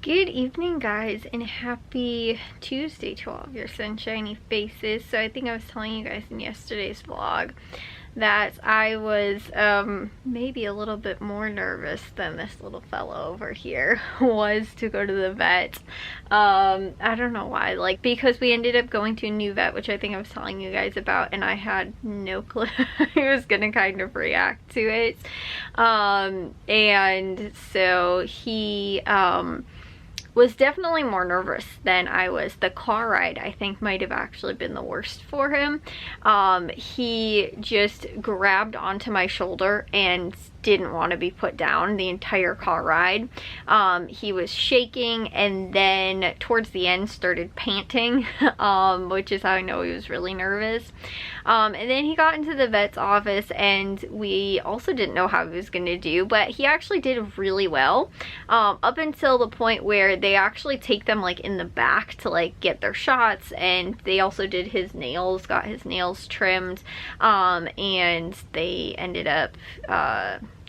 Good evening, guys, and happy Tuesday to all of your sunshiny faces. So I think I was telling you guys in yesterday's vlog that I was maybe a little bit more nervous than this little fellow over here was to go to the vet. I don't know why, like, because we ended up going to a new vet, which I think I was telling you guys about, and I had no clue I was gonna kind of react to it. And so he was definitely more nervous than I was. The car ride, I think, might have actually been the worst for him. He just grabbed onto my shoulder and didn't want to be put down the entire car ride. He was shaking, and then towards the end started panting, which is how I know he was really nervous. And then he got into the vet's office, and we also didn't know how he was going to do, but he actually did really well, up until the point where they actually take them like in the back to like get their shots, and they also did his nails, got his nails trimmed, and they ended up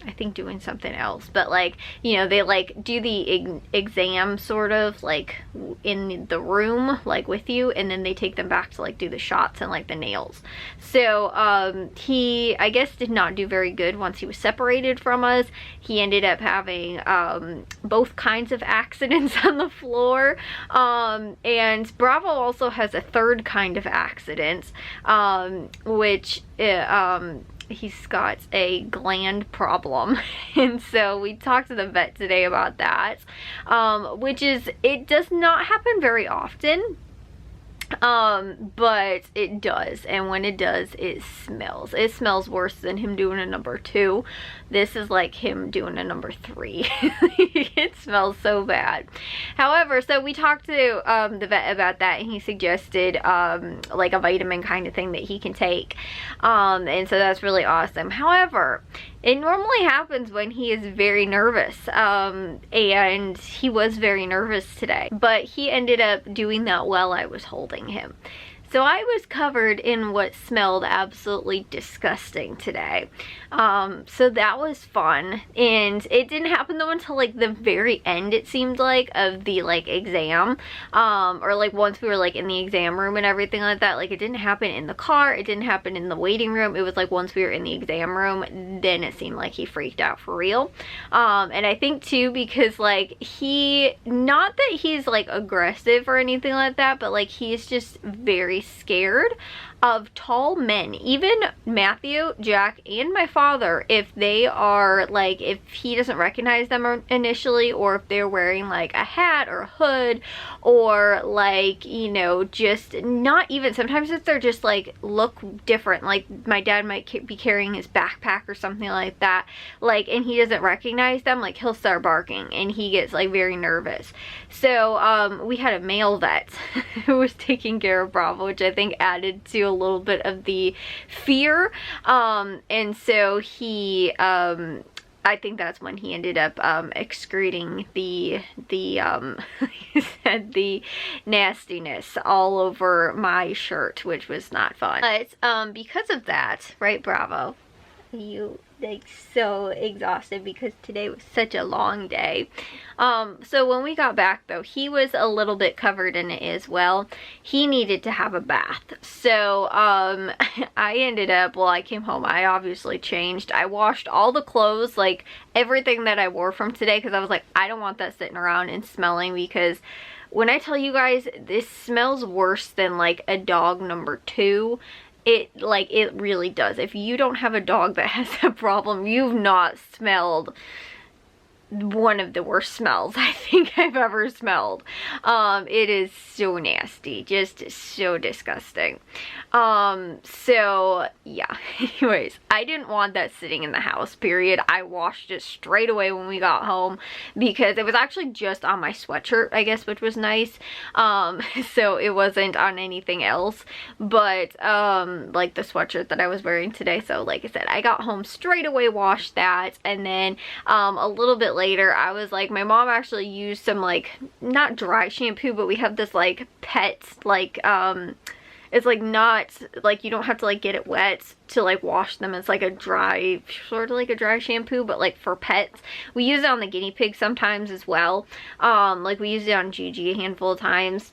I think doing something else, but like, you know, they like do the exam sort of like in the room, like with you, and then they take them back to like do the shots and like the nails. So he, I guess, did not do very good once he was separated from us. He ended up having both kinds of accidents on the floor, and Bravo also has a third kind of accident, which he's got a gland problem. And so we talked to the vet today about that, which is, it does not happen very often, but it does, and when it does, it smells worse than him doing a number 2. This is like him doing a number 3. It smells so bad. However, so we talked to the vet about that, and he suggested like a vitamin kind of thing that he can take, and so that's really awesome. However, it normally happens when he is very nervous, and he was very nervous today, but he ended up doing that while I was holding him. So I was covered in what smelled absolutely disgusting today. So that was fun, and it didn't happen though until like the very end, it seemed like, of the like exam, or like once we were like in the exam room and everything like that. Like, it didn't happen in the car, it didn't happen in the waiting room. It was like once we were in the exam room, then it seemed like he freaked out for real. And I think too, because like not that he's like aggressive or anything like that, but like he's just very scared of tall men. Even Matthew, Jack, and my father, if they are like, if he doesn't recognize them initially, or if they're wearing like a hat or a hood, or like, you know, just not even, sometimes if they're just like look different, like my dad might be carrying his backpack or something like that, like, and he doesn't recognize them, like he'll start barking and he gets like very nervous. So we had a male vet who was taking care of Bravo, which I think added to a little bit of the fear, and so he I think that's when he ended up excreting the he said the nastiness all over my shirt, which was not fun. But because of that, right, Bravo, you like so exhausted because today was such a long day. So when we got back though, he was a little bit covered in it as well. He needed to have a bath. So I ended up, well, I came home, I obviously changed, I washed all the clothes, like everything that I wore from today, because I was like, I don't want that sitting around and smelling, because when I tell you guys, this smells worse than like a dog number 2. It really does. If you don't have a dog that has a problem, you've not smelled one of the worst smells I think I've ever smelled. It is so nasty, just so disgusting. So yeah, anyways, I didn't want that sitting in the house, period. I washed it straight away when we got home, because it was actually just on my sweatshirt, I guess, which was nice. So it wasn't on anything else but like the sweatshirt that I was wearing today. So like I said, I got home straight away, washed that, and then a little bit later, I was like, my mom actually used some like, not dry shampoo, but we have this like pet, like It's like not, like you don't have to like get it wet to like wash them. It's like a dry, sort of like a dry shampoo, but like for pets. We use it on the guinea pig sometimes as well. Like we used it on Gigi a handful of times.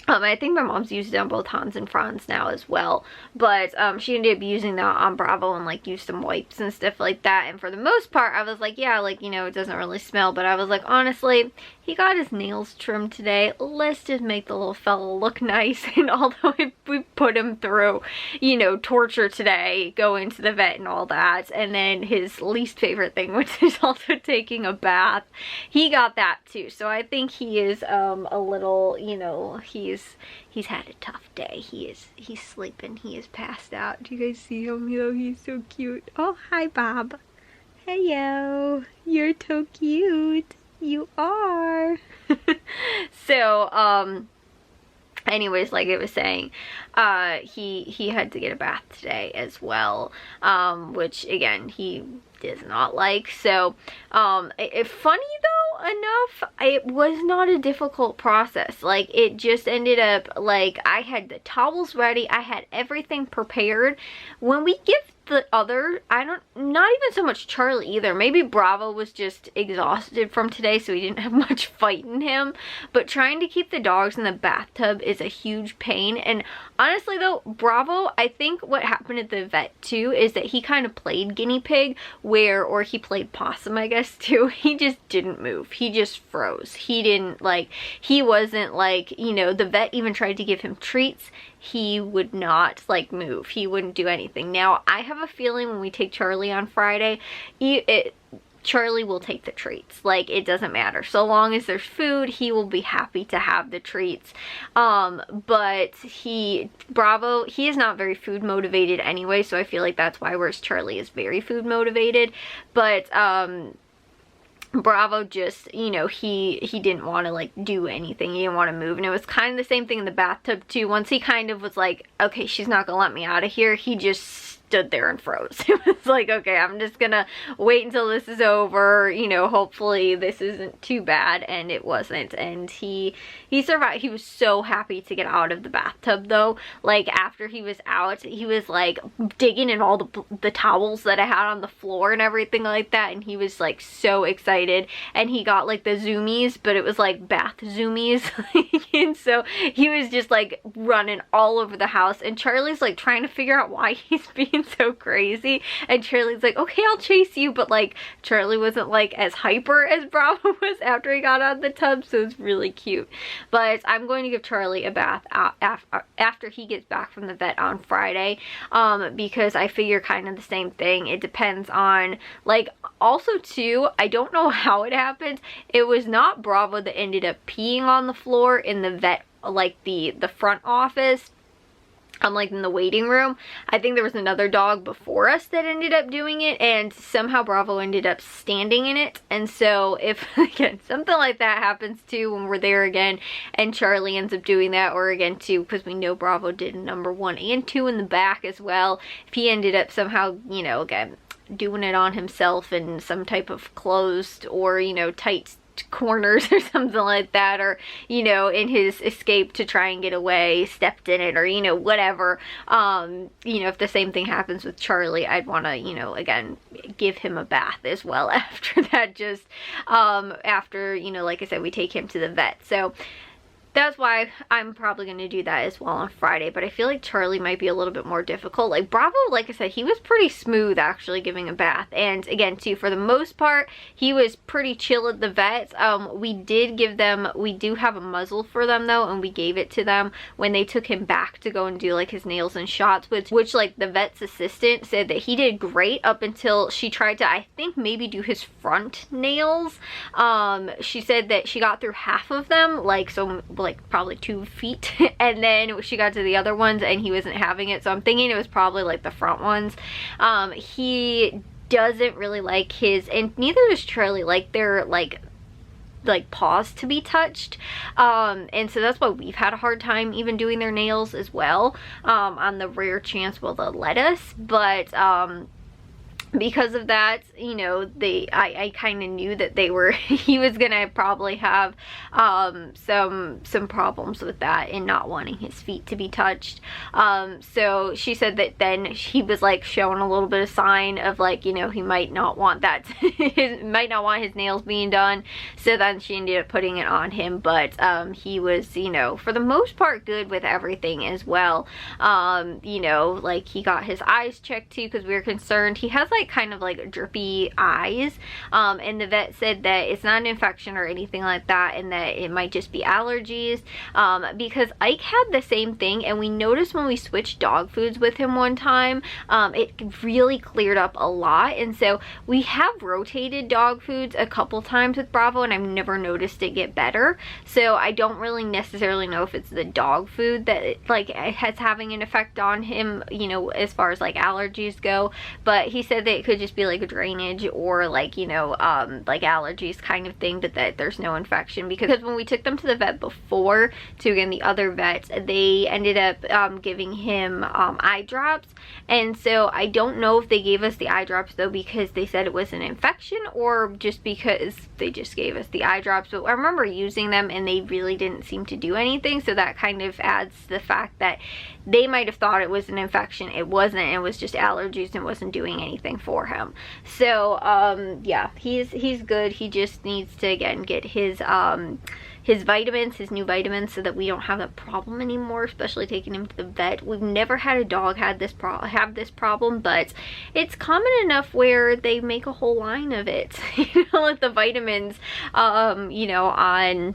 I think my mom's used it on both Hans and Franz now as well, but she ended up using that on Bravo and like used some wipes and stuff like that. And for the most part, I was like, yeah, like, you know, it doesn't really smell, but I was like, honestly, he got his nails trimmed today. Let's just make the little fella look nice. And although we put him through, you know, torture today, going to the vet and all that, and then his least favorite thing, which is also taking a bath, he got that too. So I think he is a little, you know, he's had a tough day. He's sleeping. He is passed out. Do you guys see him? You know, he's so cute. Oh, hi, Bob. Hello. You're so cute. You are. So, anyways, like I was saying, he had to get a bath today as well, which again, he does not like. So, funny though enough, it was not a difficult process. Like, it just ended up, like, I had the towels ready, I had everything prepared. When we give the other, not even so much Charlie either, maybe Bravo was just exhausted from today, so he didn't have much fight in him, but trying to keep the dogs in the bathtub is a huge pain. And honestly though, Bravo, I think what happened at the vet too is that he kind of played guinea pig, or he played possum, I guess, too. He just didn't move. He just froze. He wasn't like, you know, the vet even tried to give him treats. He would not like move. He wouldn't do anything. Now, I have a feeling when we take Charlie on Friday, Charlie will take the treats. Like, it doesn't matter. So long as there's food, he will be happy to have the treats. But Bravo, he is not very food motivated anyway, so I feel like that's why, whereas Charlie is very food motivated. But, Bravo just, you know, he didn't want to like do anything. He didn't want to move. And it was kind of the same thing in the bathtub too. Once he kind of was like, okay, she's not gonna let me out of here, he just stood there and froze. It was like, okay, I'm just gonna wait until this is over, you know, hopefully this isn't too bad. And it wasn't. And he survived. He was so happy to get out of the bathtub though. Like, after he was out, he was like digging in all the towels that I had on the floor and everything like that, and he was like so excited. And he got like the zoomies, but it was like bath zoomies. And so he was just like running all over the house, and Charlie's like trying to figure out why he's being so crazy, and Charlie's like, okay, I'll chase you, but like Charlie wasn't like as hyper as Bravo was after he got out of the tub, so it's really cute. But I'm going to give Charlie a bath after he gets back from the vet on Friday, because I figure kind of the same thing. It depends on, like, also too, I don't know how it happened. It was not Bravo that ended up peeing on the floor in the vet, like the front office. Like in the waiting room. I think there was another dog before us that ended up doing it, and somehow Bravo ended up standing in it. And so if, again, something like that happens too when we're there again and Charlie ends up doing that, or again too, because we know Bravo did number 1 and 2 in the back as well, if he ended up somehow, you know, again, doing it on himself in some type of closed or, you know, tight corners or something like that, or, you know, in his escape to try and get away, stepped in it, or, you know, whatever, you know, if the same thing happens with Charlie, I'd want to, you know, again, give him a bath as well after that, just after, you know, like I said, we take him to the vet. So that's why I'm probably going to do that as well on Friday. But I feel like Charlie might be a little bit more difficult. Like, Bravo, like I said, he was pretty smooth actually giving a bath. And again, too, for the most part, he was pretty chill at the vet. We did give them, we do have a muzzle for them though, and we gave it to them when they took him back to go and do like his nails and shots, which like the vet's assistant said that he did great up until she tried to, I think, maybe do his front nails. She said that she got through half of them, like, so like probably 2 feet, and then she got to the other ones and he wasn't having it, so I'm thinking it was probably like the front ones. He doesn't really like his, and neither does Charlie, like their like paws to be touched, and so that's why we've had a hard time even doing their nails as well, on the rare chance will they'll let us. But because of that, you know, I kind of knew that he was gonna probably have some problems with that and not wanting his feet to be touched. So she said that then he was like showing a little bit of sign of like, you know, he might not want that might not want his nails being done. So then she ended up putting it on him, but he was, you know, for the most part good with everything as well. You know, like he got his eyes checked too because we were concerned. He has like kind of like drippy eyes, and the vet said that it's not an infection or anything like that, and that it might just be allergies, because Ike had the same thing, and we noticed when we switched dog foods with him one time, it really cleared up a lot. And so we have rotated dog foods a couple times with Bravo, and I've never noticed it get better. So I don't really necessarily know if it's the dog food that like has having an effect on him, you know, as far as like allergies go. But he said that it could just be like a drainage or like, you know, like allergies kind of thing, but that there's no infection. Because when we took them to the vet before, to again the other vets, they ended up giving him eye drops. And so I don't know if they gave us the eye drops though because they said it was an infection, or just because they just gave us the eye drops. But I remember using them and they really didn't seem to do anything, so that kind of adds the fact that they might have thought it was an infection. It wasn't. It was just allergies and wasn't doing anything for him. So yeah, he's good. He just needs to again get his vitamins, his new vitamins, so that we don't have that problem anymore, especially taking him to the vet. We've never had a dog have this problem, but it's common enough where they make a whole line of it, you know, with the vitamins, you know, on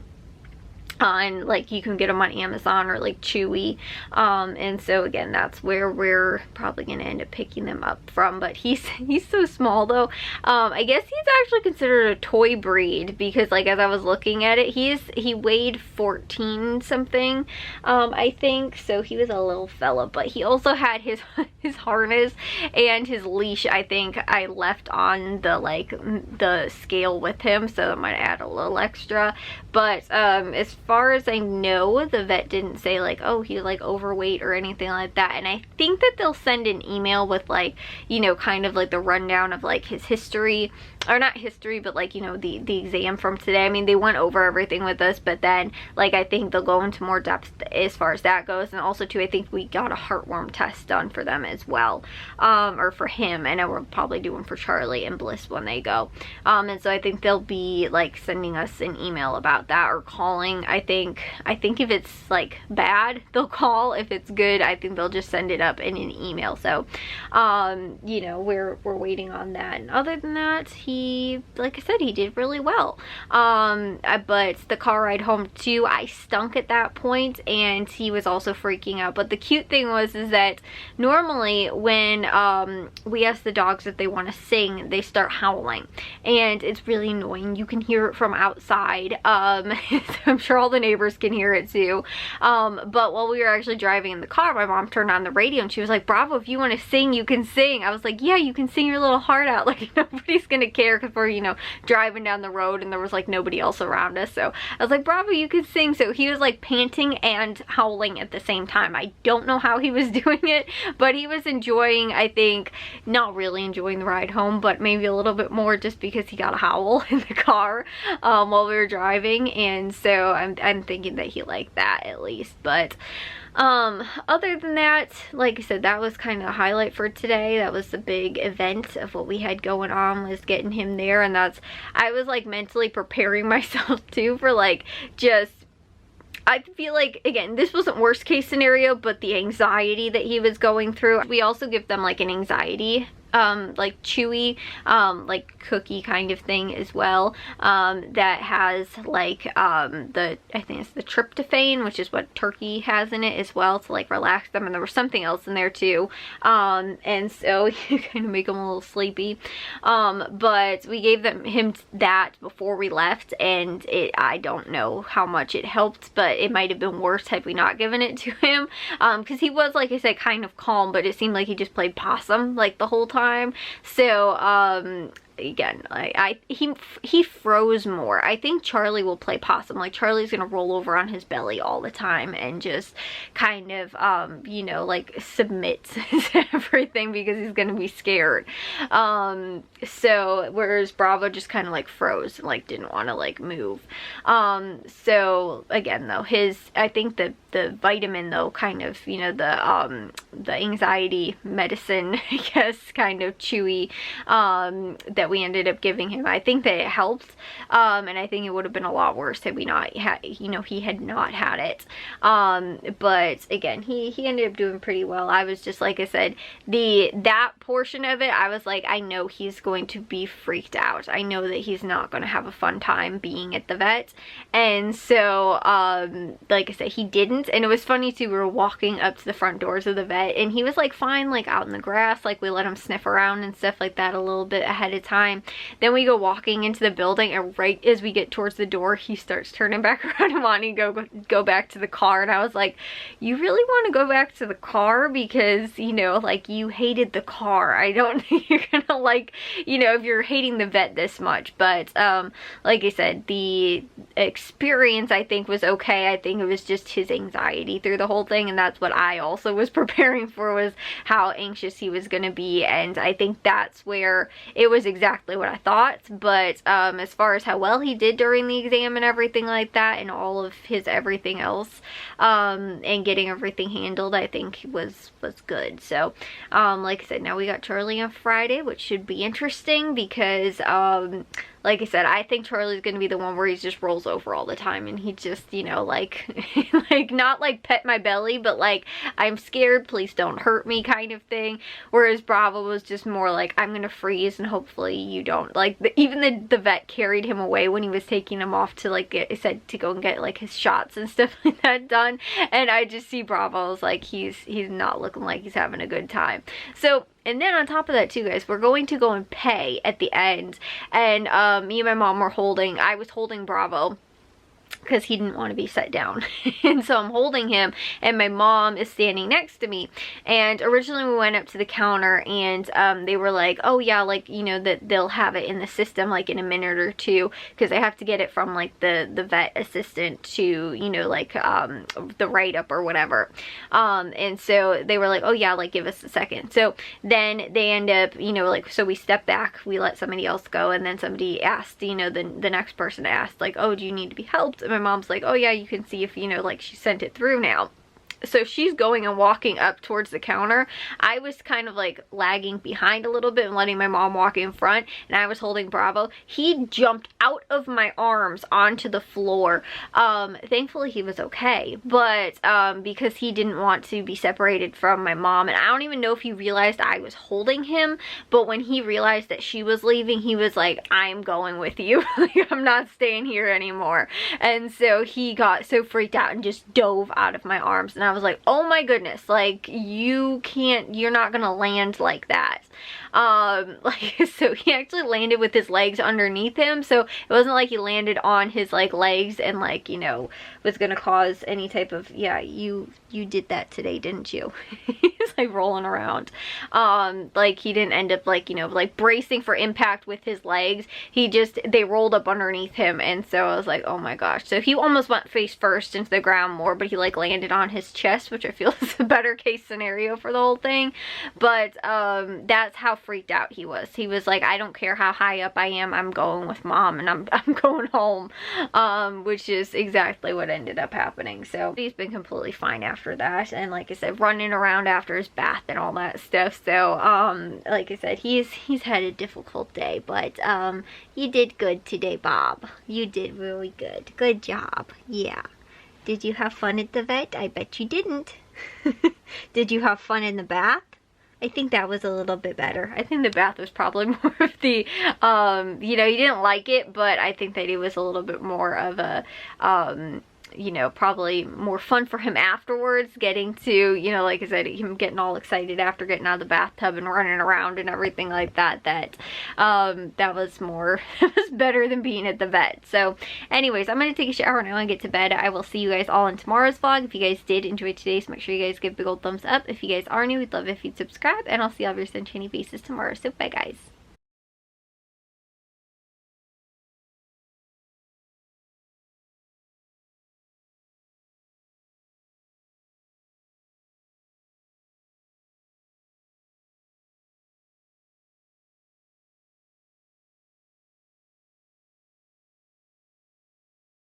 like you can get them on Amazon or like Chewy, and so again that's where we're probably gonna end up picking them up from. But he's so small though. I guess he's actually considered a toy breed because like as I was looking at it, he weighed 14 something, I think, so he was a little fella. But he also had his harness and his leash. I think I left on the scale with him, so I might add a little extra. But as far as I know, the vet didn't say like, oh, he's like overweight or anything like that. And I think that they'll send an email with like, you know, kind of like the rundown of like his history, or not history, but like, you know, the exam from today. I mean, they went over everything with us, but then like I think they'll go into more depth as far as that goes. And also too, I think we got a heartworm test done for them as well, or for him. I know we're probably doing for Charlie and Bliss when they go, and so I think they'll be like sending us an email about that or calling. I think if it's like bad, they'll call. If it's good, I think they'll just send it up in an email. So you know, we're waiting on that. And other than that, he, like I said, he did really well. But the car ride home too, I stunk at that point, and he was also freaking out. But the cute thing was is that normally when we ask the dogs if they want to sing, they start howling, and it's really annoying. You can hear it from outside. I'm sure all the neighbors can hear it too. But while we were actually driving in the car, my mom turned on the radio and she was like, Bravo, if you want to sing, you can sing. I was like, yeah, you can sing your little heart out. Like, nobody's gonna care because we're, you know, driving down the road and there was like nobody else around us. So I was like, Bravo, you can sing. So he was like panting and howling at the same time. I don't know how he was doing it, but he was enjoying, I think, not really enjoying the ride home, but maybe a little bit more just because he got a howl in the car while we were driving. And so I'm thinking that he liked that at least. But other than that, like I said, that was kind of the highlight for today. That was the big event of what we had going on, was getting him there. And that's, I was like mentally preparing myself too for like just, I feel like, again, this wasn't worst case scenario, but the anxiety that he was going through. We also give them like an anxiety like chewy like cookie kind of thing as well, that has like I think it's the tryptophan, which is what turkey has in it as well, to like relax them. And there was something else in there too, and so you kind of make them a little sleepy, but we gave him that before we left, and I don't know how much it helped, but it might have been worse had we not given it to him, because he was, like I said, kind of calm, but it seemed like he just played possum like the whole time. So again, he froze more. I think Charlie will play possum. Like, Charlie's gonna roll over on his belly all the time and just kind of, you know, like submit to everything because he's gonna be scared. So whereas Bravo just kind of like froze and like didn't want to like move. So again though, I think the vitamin though, kind of, you know, the anxiety medicine, I guess, kind of chewy, that we ended up giving him, I think that it helped, and I think it would have been a lot worse had we not had, you know, he had not had it. But again, he ended up doing pretty well. I was just, like I said, that portion of it, I was like, I know he's going to be freaked out. I know that he's not going to have a fun time being at the vet. And so, like I said, he didn't. And it was funny too, we were walking up to the front doors of the vet and he was like fine, like out in the grass, like we let him sniff around and stuff like that a little bit ahead of time. Then we go walking into the building, and right as we get towards the door, he starts turning back around and wanting to go back to the car. And I was like, you really want to go back to the car? Because, you know, like, you hated the car. I don't think you're gonna, like, you know, if you're hating the vet this much. But like I said, the experience I think was okay. I think it was just his anxiety through the whole thing, and that's what I also was preparing for, was how anxious he was gonna be. And I think that's where it was exactly what I thought. But as far as how well he did during the exam and everything like that, and all of his everything else, and getting everything handled, I think was good. So like I said, now we got Charlie on Friday, which should be interesting because like I said, I think Charlie's gonna be the one where he just rolls over all the time and he just, you know, like like not like pet my belly, but like, I'm scared, please don't hurt me kind of thing. Whereas Bravo was just more like, I'm gonna freeze and hopefully you don't. Like, even the vet carried him away when he was taking him off to, like, it said to go and get like his shots and stuff like that done. And I just see Bravo's like, he's not looking like he's having a good time. So, and then on top of that too, guys, we're going to go and pay at the end. And me and my mom were I was holding Bravo because he didn't want to be set down. And so I'm holding him and my mom is standing next to me. And originally we went up to the counter and they were like, oh yeah, like, you know, that they'll have it in the system like in a minute or two, because they have to get it from like the vet assistant to, you know, like the write-up or whatever. And so they were like, oh yeah, like, give us a second. So then they end up, you know, like, so we step back, we let somebody else go, and then somebody asked, you know, the next person asked, like, oh, do you need to be helped? And my mom's like, oh yeah, you can see if, you know, like, she sent it through now. So she's going and walking up towards the counter. I was kind of like lagging behind a little bit and letting my mom walk in front, and I was holding Bravo. He jumped out of my arms onto the floor. Thankfully he was okay, but because he didn't want to be separated from my mom, and I don't even know if he realized I was holding him, but when he realized that she was leaving, he was like, I'm going with you. Like, I'm not staying here anymore. And so he got so freaked out and just dove out of my arms, and I was like, oh my goodness, like, you're not gonna land like that. Like, so he actually landed with his legs underneath him, so it wasn't like he landed on his like legs and, like, you know, was gonna cause any type of, yeah, you did that today, didn't you? He's like rolling around. Like, he didn't end up like, you know, like bracing for impact with his legs. They rolled up underneath him, and so I was like, oh my gosh. So he almost went face first into the ground more, but he like landed on his chest, which I feel is a better case scenario for the whole thing. But that's how freaked out he was. He was like, I don't care how high up I am, I'm going with mom, and I'm going home. Which is exactly what ended up happening. So he's been completely fine after that, and like I said, running around after his bath and all that stuff. So like I said, he's had a difficult day, but you did good today, Bob. You did really good. Good job. Yeah. Did you have fun at the vet? I bet you didn't. Did you have fun in the bath? I think that was a little bit better. I think the bath was probably more of the, you know, he didn't like it, but I think that it was a little bit more of a, you know, probably more fun for him afterwards, getting to, you know, like I said, him getting all excited after getting out of the bathtub and running around and everything like that, that was more, that was better than being at the vet. So anyways, I'm going to take a shower now and get to bed. I will see you guys all in tomorrow's vlog. If you guys did enjoy today's, make sure you guys give a big old thumbs up. If you guys are new, we'd love if you'd subscribe, and I'll see all of your sunshiny faces tomorrow. So bye guys.